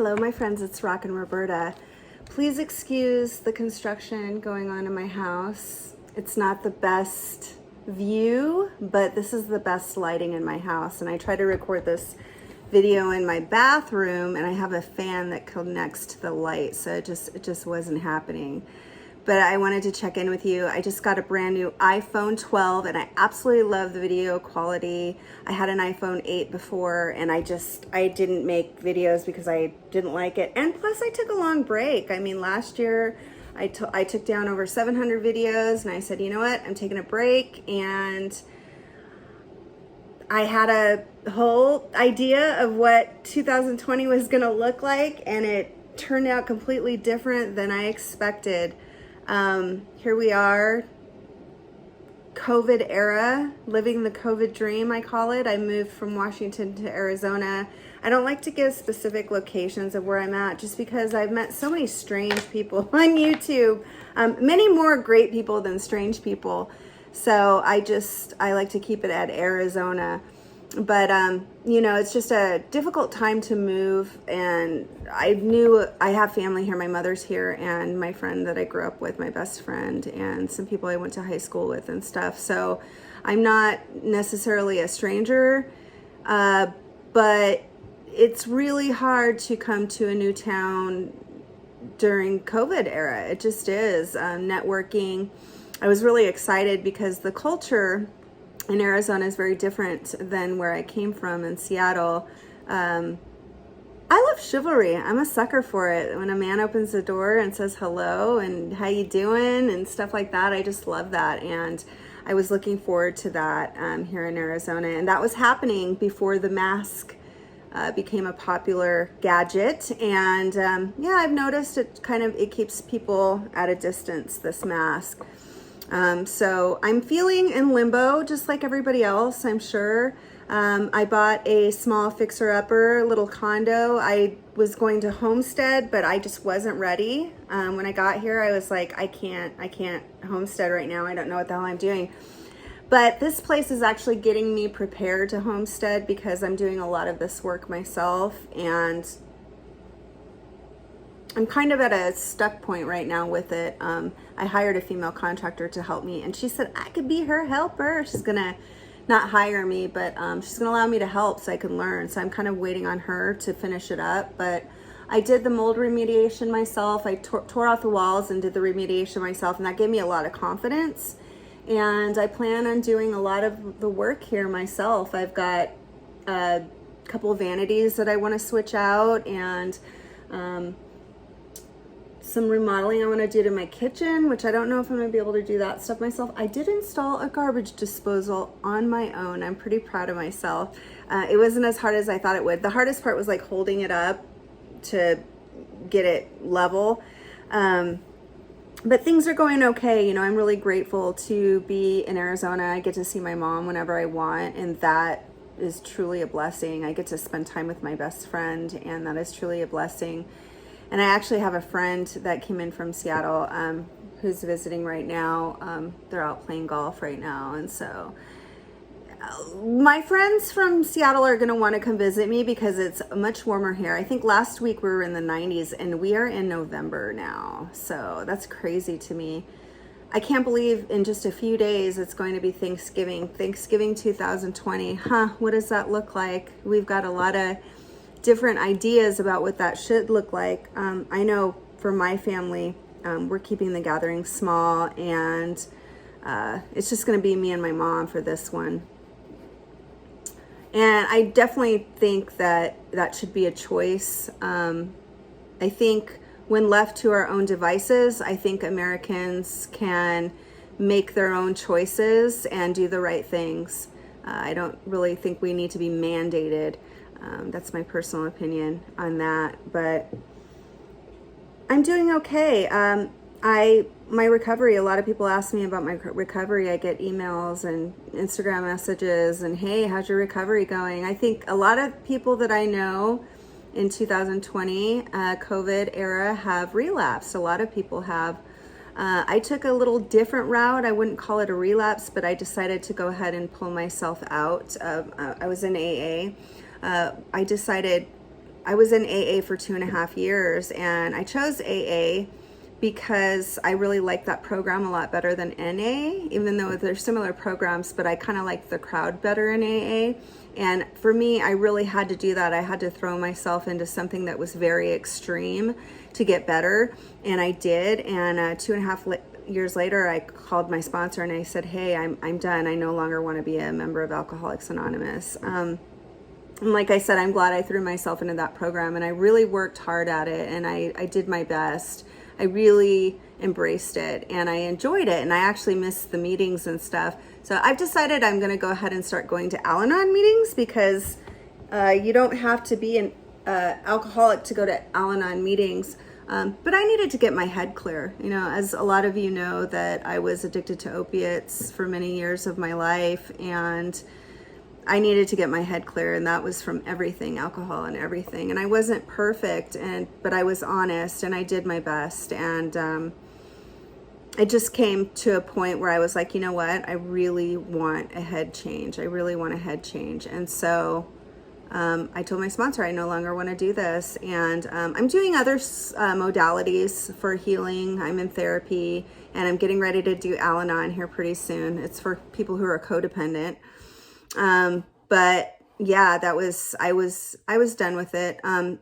Hello, my friends, it's Rock and Roberta. Please excuse the construction going on in my house. It's not the best view, but this is the best lighting in my house. And I try to record this video in my bathroom, and I have a fan that connects to the light, so it just wasn't happening. But I wanted to check in with you. I just got a brand new iPhone 12 and I absolutely love the video quality. I had an iPhone 8 before and I didn't make videos because I didn't like it. And plus I took a long break. I mean, last year I took down over 700 videos and I said, you know what, I'm taking a break. And I had a whole idea of what 2020 was gonna look like, and it turned out completely different than I expected. Here we are, COVID era, living the COVID dream, I call it. I moved from Washington to Arizona. I don't like to give specific locations of where I'm at just because I've met so many strange people on YouTube, many more great people than strange people. So I like to keep it at Arizona. But, you know, it's just a difficult time to move, and I knew I have family here. My mother's here, and my friend that I grew up with, my best friend, and some people I went to high school with and stuff. So I'm not necessarily a stranger, but it's really hard to come to a new town during COVID era. It just is. Networking. I was really excited because the culture in Arizona is very different than where I came from in Seattle. I love chivalry. I'm a sucker for it. When a man opens the door and says hello and how you doing and stuff like that, I just love that. And I was looking forward to that here in Arizona. And that was happening before the mask became a popular gadget. And yeah, I've noticed it keeps people at a distance, this mask. So I'm feeling in limbo, just like everybody else, I'm sure. I bought a small fixer-upper little condo. I was going to Homestead, but I just wasn't ready. When I got here, I was like, I can't Homestead right now. I don't know what the hell I'm doing. But this place is actually getting me prepared to Homestead because I'm doing a lot of this work myself, and I'm kind of at a stuck point right now with it. I hired a female contractor to help me, and she said I could be her helper. She's gonna not hire me, but she's gonna allow me to help so I can learn. So I'm kind of waiting on her to finish it up. But I did the mold remediation myself. I tore out the walls and did the remediation myself, and that gave me a lot of confidence. And I plan on doing a lot of the work here myself. I've got a couple of vanities that I want to switch out, and some remodeling I want to do to my kitchen, which I don't know if I'm going to be able to do that stuff myself. I did install a garbage disposal on my own. I'm pretty proud of myself. It wasn't as hard as I thought it would. The hardest part was like holding it up to get it level. But things are going okay. You know, I'm really grateful to be in Arizona. I get to see my mom whenever I want, and that is truly a blessing. I get to spend time with my best friend, and that is truly a blessing. And I actually have a friend that came in from Seattle who's visiting right now. They're out playing golf right now. And so my friends from Seattle are going to want to come visit me because it's much warmer here. I think last week we were in the 90s, and we are in November now. So that's crazy to me. I can't believe in just a few days it's going to be Thanksgiving 2020. What does that look like? We've got a lot of different ideas about what that should look like. I know for my family, we're keeping the gathering small, and it's just going to be me and my mom for this one. And I definitely think that should be a choice. I think when left to our own devices, I think Americans can make their own choices and do the right things. I don't really think we need to be mandated. That's my personal opinion on that, but I'm doing okay. My recovery, a lot of people ask me about my recovery. I get emails and Instagram messages and, hey, how's your recovery going? I think a lot of people that I know in 2020, COVID era, have relapsed. A lot of people have. I took a little different route. I wouldn't call it a relapse, but I decided to go ahead and pull myself out of, I was in AA. I decided I was in AA for 2.5 years, and I chose AA because I really like that program a lot better than NA, even though they're similar programs, but I kind of like the crowd better in AA. And for me, I really had to do that. I had to throw myself into something that was very extreme to get better, and I did. And 2.5 years later, I called my sponsor and I said, hey, I'm done. I no longer want to be a member of Alcoholics Anonymous. And like I said, I'm glad I threw myself into that program, and I really worked hard at it, and I did my best. I really embraced it, and I enjoyed it, and I actually missed the meetings and stuff. So I've decided I'm going to go ahead and start going to Al-Anon meetings, because you don't have to be an alcoholic to go to Al-Anon meetings. But I needed to get my head clear. You know, as a lot of you know, that I was addicted to opiates for many years of my life, and I needed to get my head clear, and that was from everything, alcohol and everything. And I wasn't perfect, but I was honest, and I did my best. And it just came to a point where I was like, you know what? I really want a head change. I really want a head change. And so I told my sponsor I no longer want to do this. And I'm doing other modalities for healing. I'm in therapy, and I'm getting ready to do Al-Anon here pretty soon. It's for people who are codependent. But yeah, I was done with it. I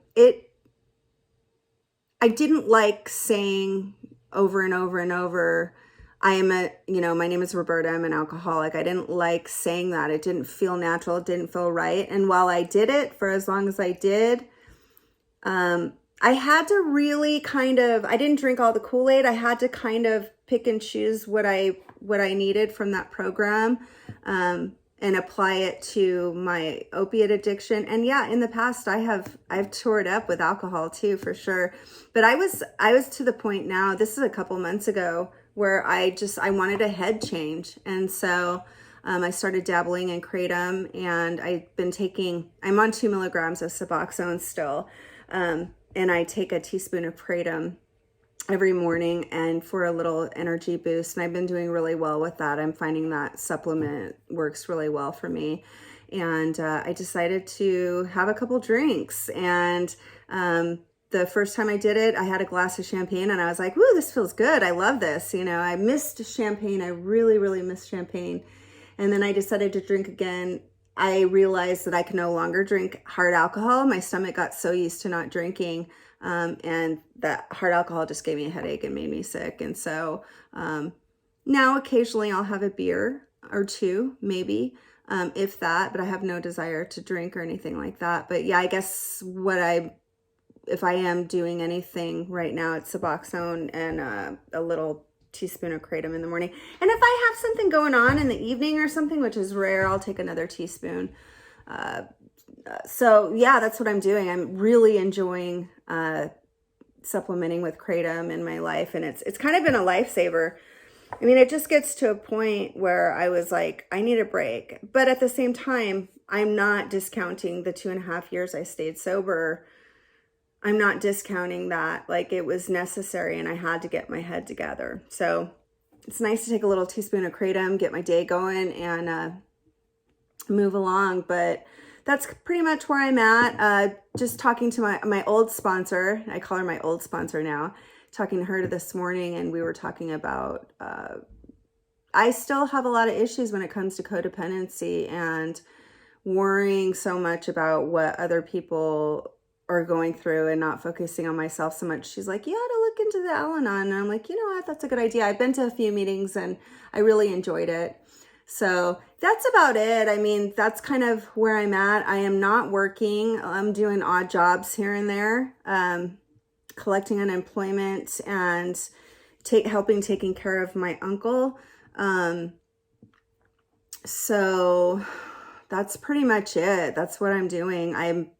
didn't like saying over and over and over, my name is Roberta, I'm an alcoholic. I didn't like saying that. It didn't feel natural. It didn't feel right. And while I did it for as long as I did, I had to really I didn't drink all the Kool-Aid. I had to kind of pick and choose what I needed from that program, and apply it to my opiate addiction. And yeah, in the past I've toured up with alcohol too, for sure. But I was to the point now, this is a couple months ago, where I wanted a head change. And so I started dabbling in Kratom, and I'm on 2 milligrams of Suboxone still. And I take a teaspoon of Kratom every morning, and for a little energy boost. And I've been doing really well with that. I'm finding that supplement works really well for me. And I decided to have a couple drinks. And the first time I did it, I had a glass of champagne, and I was like, woo, this feels good. I love this. You know, I missed champagne. I really, really missed champagne. And then I decided to drink again. I realized that I could no longer drink hard alcohol. My stomach got so used to not drinking. And that hard alcohol just gave me a headache and made me sick. And so now occasionally I'll have a beer or two, maybe, if that, but I have no desire to drink or anything like that. But yeah, I guess if I am doing anything right now, it's Suboxone and a little teaspoon of Kratom in the morning. And if I have something going on in the evening or something, which is rare, I'll take another teaspoon. So yeah, that's what I'm doing. I'm really enjoying supplementing with Kratom in my life, and it's kind of been a lifesaver. I mean, it just gets to a point where I was like, I need a break. But at the same time, I'm not discounting the 2.5 years I stayed sober. I'm not discounting that. Like, it was necessary, and I had to get my head together. So it's nice to take a little teaspoon of Kratom, get my day going, and move along. But that's pretty much where I'm at. Just talking to my old sponsor. I call her my old sponsor now. Talking to her this morning, and we were talking about, I still have a lot of issues when it comes to codependency and worrying so much about what other people are going through and not focusing on myself so much. She's like, you ought to look into the Al-Anon. And I'm like, you know what? That's a good idea. I've been to a few meetings, and I really enjoyed it. So that's about it. I mean, that's kind of where I'm at. I am not working. I'm doing odd jobs here and there, collecting unemployment and taking care of my uncle. So that's pretty much it. That's what I'm doing. I'm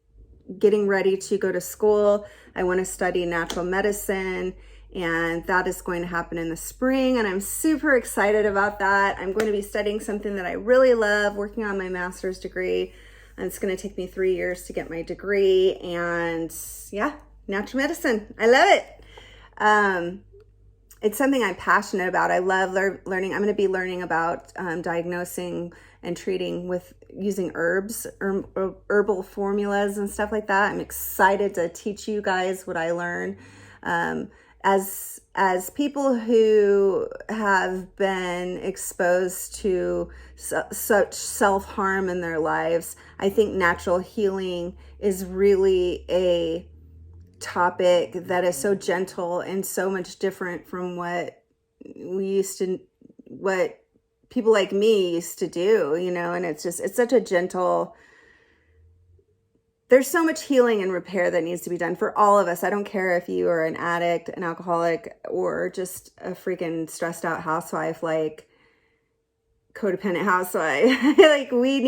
getting ready to go to school. I want to study natural medicine, and that is going to happen in the spring, and I'm super excited about that. I'm going to be studying something that I really love, working on my master's degree, and it's going to take me 3 years to get my degree. And yeah, natural medicine, I love it. it's something I'm passionate about. I love learning. I'm going to be learning about diagnosing and treating with using herbs, herbal formulas and stuff like that. I'm excited to teach you guys what I learn. As people who have been exposed to such self-harm in their lives, I think natural healing is really a topic that is so gentle and so much different from what people like me used to do, you know, and it's such a gentle, there's so much healing and repair that needs to be done for all of us. I don't care if you are an addict, an alcoholic, or just a freaking stressed out housewife, like codependent housewife. Like we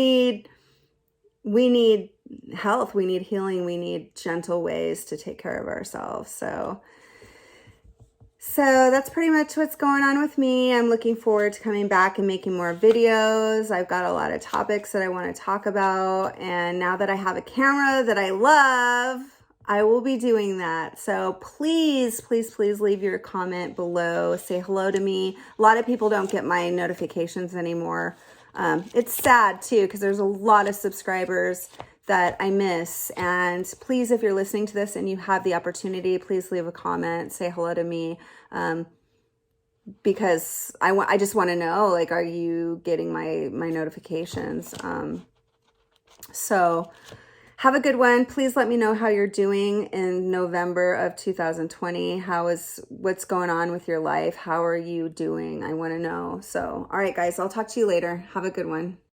need health, we need healing, we need gentle ways to take care of ourselves. So that's pretty much what's going on with me. I'm looking forward to coming back and making more videos. I've got a lot of topics that I want to talk about. And now that I have a camera that I love, I will be doing that. So please, please, please leave your comment below. Say hello to me. A lot of people don't get my notifications anymore. It's sad too, because there's a lot of subscribers that I miss. And please, if you're listening to this and you have the opportunity, please leave a comment, say hello to me. Because I just want to know, like, are you getting my notifications? So have a good one. Please let me know how you're doing in November of 2020. What's going on with your life? How are you doing? I want to know. So, all right, guys, I'll talk to you later. Have a good one.